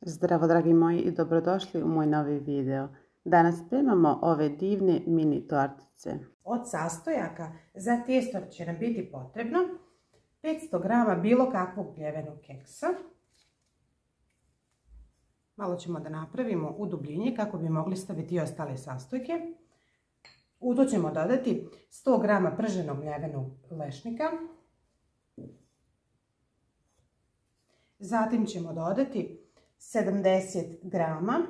Zdravo dragi moji i dobrodošli u moj novi video. Danas spremamo ove divne mini tortice. Od sastojaka za tijesto će nam biti potrebno 500 grama bilo kakvog mljevenog keksa. Malo ćemo da napravimo udubljenje kako bi mogli staviti i ostale sastojke. U to ćemo dodati 100 grama prženog mljevenog lešnika. Zatim ćemo dodati 70 grama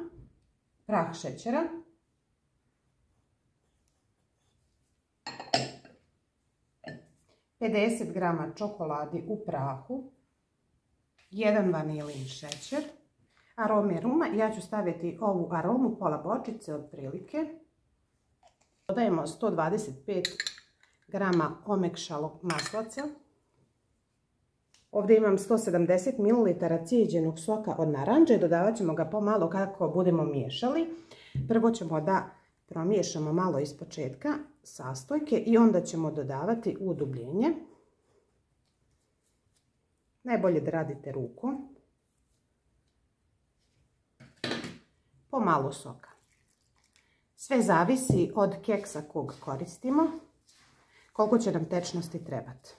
prah šećera, 50 grama čokoladi u prahu, 1 vanilin šećer, arome ruma. Ja ću staviti ovu aromu pola bočice otprilike. Dodajemo 125 grama omekšalog maslaca. Ovdje imam 170 ml cijeđenog soka od naranđe, dodavat ćemo ga pomalo kako budemo miješali. Prvo ćemo da promiješamo malo iz početka sastojke i onda ćemo dodavati udubljenje. Najbolje da radite rukom. Pomalo soka. Sve zavisi od keksa kog koristimo, koliko će nam tečnosti trebati.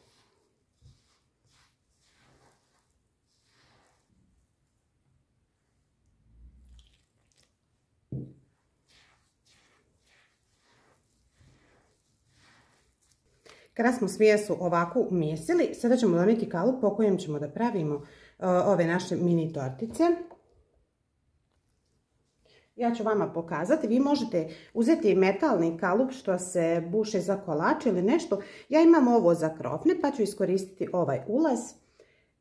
Kada smo smijesu ovako umjesili, sada ćemo donijeti kalup po kojem ćemo da pravimo ove naše mini tortice. Ja ću vama pokazati, vi možete uzeti metalni kalup što se buše za kolač ili nešto. Ja imam ovo za krofne pa ću iskoristiti ovaj ulaz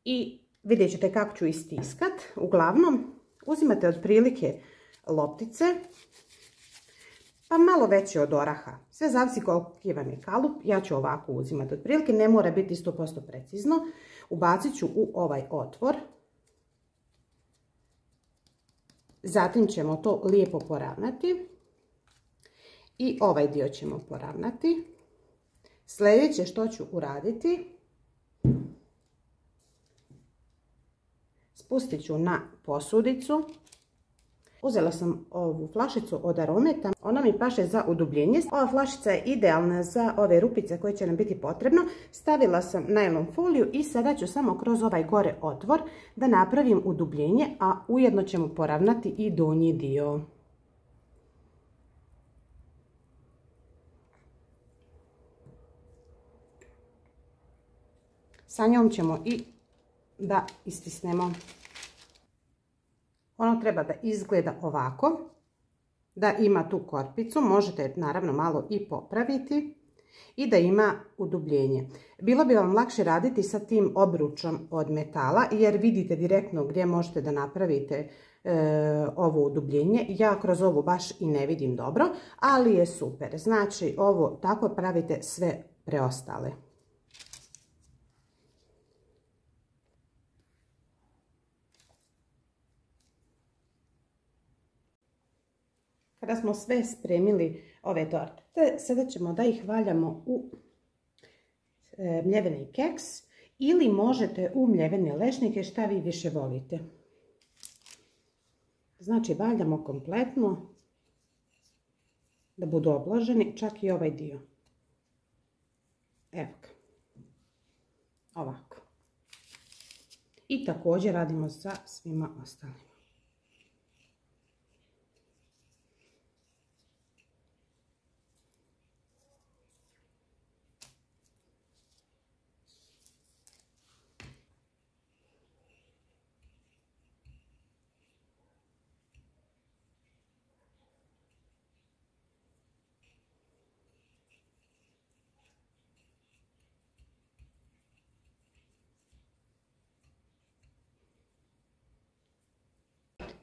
i vidjet ćete kako ću istiskat. Uglavnom, uzimate otprilike loptice, pa malo veće od oraha. Sve zavisi koliki vam je kalup. Ja ću ovako uzimati otprilike, ne mora biti 100% precizno. Ubacit ću u ovaj otvor. Zatim ćemo to lijepo poravnati. I ovaj dio ćemo poravnati. Sljedeće što ću uraditi, spustit ću na posudicu. Uzela sam ovu flašicu od Arometa, ona mi paše za udubljenje. Ova flašica je idealna za ove rupice koje će nam biti potrebno. Stavila sam najlon foliju i sada ću samo kroz ovaj gore otvor da napravim udubljenje, a ujedno ćemo poravnati i donji dio. Sa njom ćemo i da istisnemo. Ono treba da izgleda ovako, da ima tu korpicu, možete naravno malo i popraviti i da ima udubljenje. Bilo bi vam lakše raditi sa tim obručom od metala jer vidite direktno gdje možete da napravite ovo udubljenje. Ja kroz ovo baš i ne vidim dobro, ali je super. Znači ovo tako pravite sve preostale. Kada smo sve spremili ove torte, sada ćemo da ih valjamo u mljeveni keks ili možete u mljevene lešnike, šta vi više volite. Znači valjamo kompletno da budu obloženi, čak i ovaj dio. Evo ga. Ovako. I također radimo sa svima ostalima.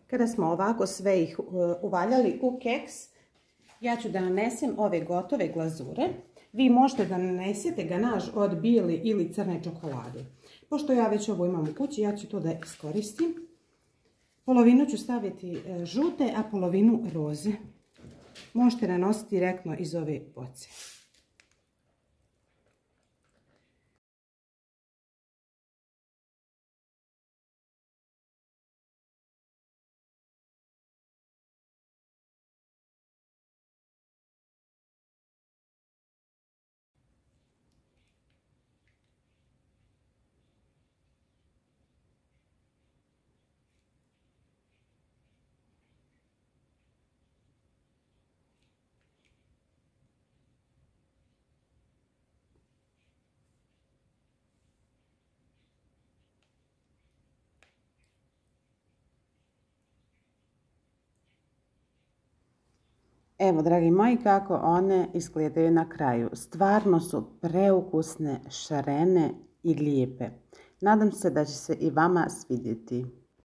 Kada smo ovako sve ih uvaljali u keks, ja ću da nanesem ove gotove glazure. Vi možete da nanesete ganaž od bijele ili crne čokolade. Pošto ja već ovo imam u kući, ja ću to da iskoristim. Polovinu ću staviti žute, a polovinu roze. Možete nanositi direktno iz ove boce. Evo, dragi moji, kako one izgledaju na kraju. Stvarno su preukusne, šarene i lijepe. Nadam se da će se i vama svidjeti.